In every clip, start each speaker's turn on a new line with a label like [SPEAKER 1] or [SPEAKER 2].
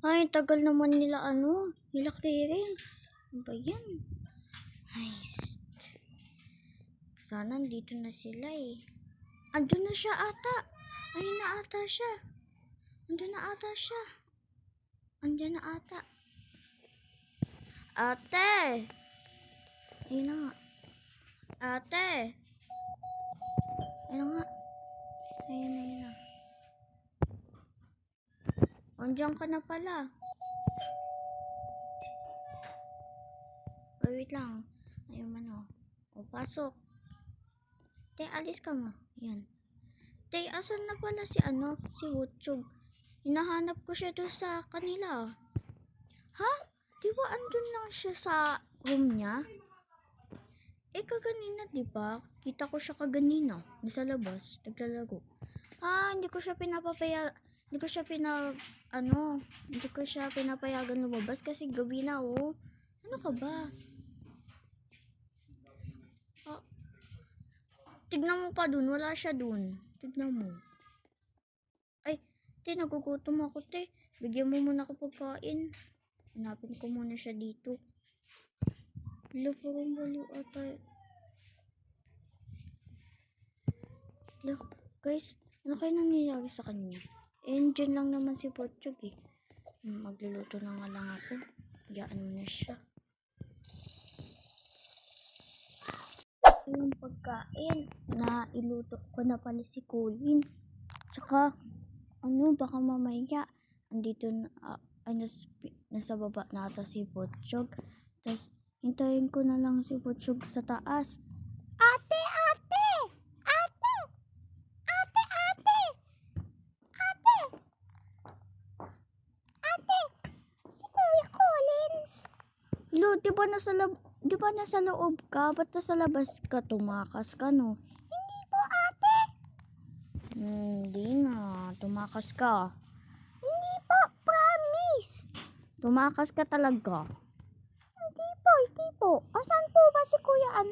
[SPEAKER 1] Ay, tagal naman nila nila clearance. Ano ba yan? Nice. Sana dito na sila eh. Andun na siya ata. Ayun na ata siya. Andun na ata siya. Andun na ata. Ate! Ayun na nga. Ate! Ayun na nga. Ayun na. Andiyan ka na pala. Wait lang. Ayun O, pasok. Te, alis ka mo. Yan. Te, asan na pala si Wutchog? Hinahanap ko siya doon sa kanila. Ha? Di ba andun lang siya sa room niya? Kaganina, di ba? Kita ko siya kaganina. Nasa labas, naglalaro. Hindi ko siya pinapayagan lumabas kasi gabi na, oh. Ano ka ba? Tignan mo pa dun, wala siya dun. Tignan mo. Ay, te, nagugutom ako, te. Bigyan mo muna ako pagkain. Hanapin ko muna siya dito. Wala, parang baliw ata. Wala, guys, ano kayo nangyayari sa kanya? Dyan lang naman si Pochog eh. Magluluto na nga lang ako. Hayaan mo na siya. Yung pagkain na iluto ko na pala si Collins. Tsaka, baka mamaya, andito na, nasa baba na ata si Pochog. Tapos, hintayin ko na lang si Pochog sa taas. Ate! Si Kuya Collins! Lo, di ba nasa loob ka? Ba't nasa labas ka? Tumakas ka, no? Hindi po, ate! Hindi nga. Tumakas ka. Hindi po, promise! Tumakas ka talaga. Hindi po. Asan po ba si Kuya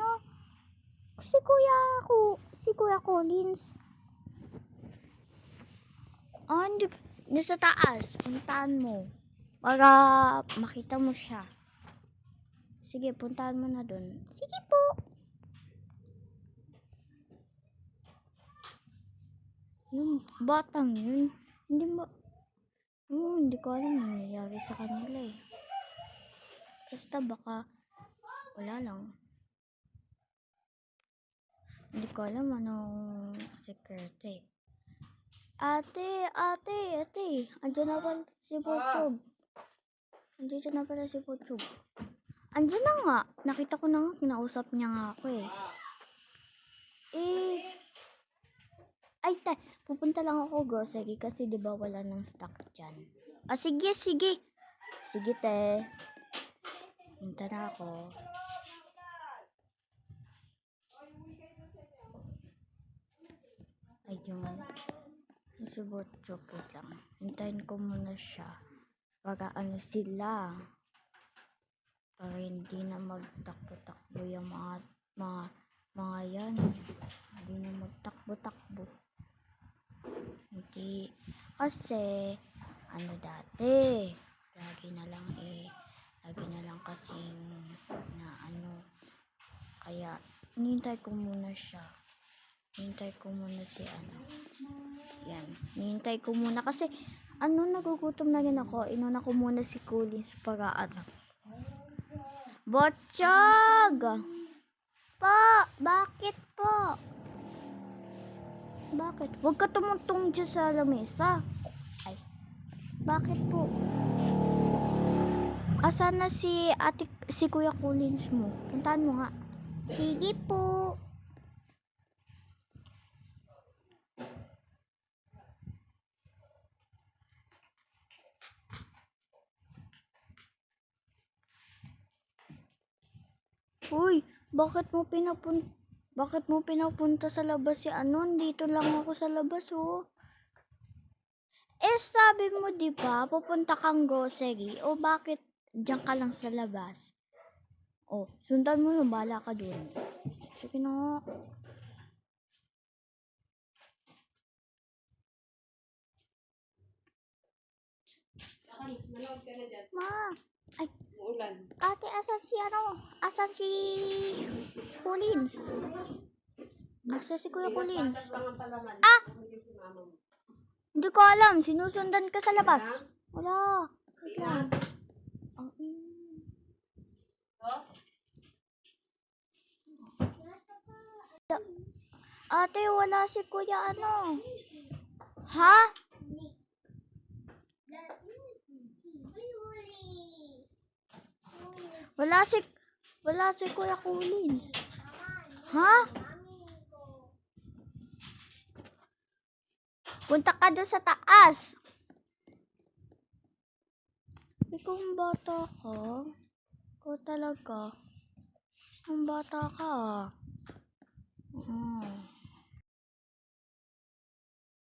[SPEAKER 1] Si Kuya Collins? Hindi. Nasa taas. Puntahan mo. Para makita mo siya. Sige, puntahan mo na dun. Sige po. Yung batang yun, hindi ko alam ang nangyayari sa kanila eh. Basta baka, wala lang. Hindi ko alam anong sekreto eh. Ate. Andiyan na pala si Pochog. Andito na pala si Pochog. Andiyan na nga. Nakita ko na nga. Kinausap niya nga ako eh. Ay, pupunta lang ako grocery kasi diba wala nang stock dyan. Sige. Sige, te. Punta na ako. Ayun. Subot lang. Hintayin ko muna siya. Para sila. Para hindi na magtakbo-takbo yung mga yan. Hindi na magtakbo-takbo. Hindi. Kasi, dati. Lagi na lang kasing kaya, hinihintay ko muna siya. Hinihintay ko muna yan. Hinihintay ko muna kasi, nagugutom na rin ako. Inuna ko muna si Collins para Botchog! Po! Bakit po? Bakit? Huwag ka tumutong dyan sa lamesa. Ay. Bakit po? Asan na si Kuya Collins mo? Puntahan mo nga. Sige po. Uy, bakit mo pinapunta sa labas si Dito lang ako sa labas, oh. Sabi mo, di ba, pupunta kang grocery, o bakit diyan ka lang sa labas? Sundan mo yung bala ka dun. Sige na.
[SPEAKER 2] Manood ka na dyan.
[SPEAKER 1] Ma. Ay,
[SPEAKER 2] Uulan.
[SPEAKER 1] ate, asan si ano? Asan si Collins? Asan si Kuya Collins?
[SPEAKER 2] Batas lang ang palaman.
[SPEAKER 1] Ah!
[SPEAKER 2] Hindi si mama mo.
[SPEAKER 1] Hindi ko alam. Sinusundan ka sa labas. Wala. Wait lang. Oh,
[SPEAKER 2] Oh?
[SPEAKER 1] ate, wala si Kuya ano. Ha? Wala si Kuya Collins. Ha? Punta ka doon sa taas. Ikaw ang bata ka. Ikaw talaga. Ang bata ka.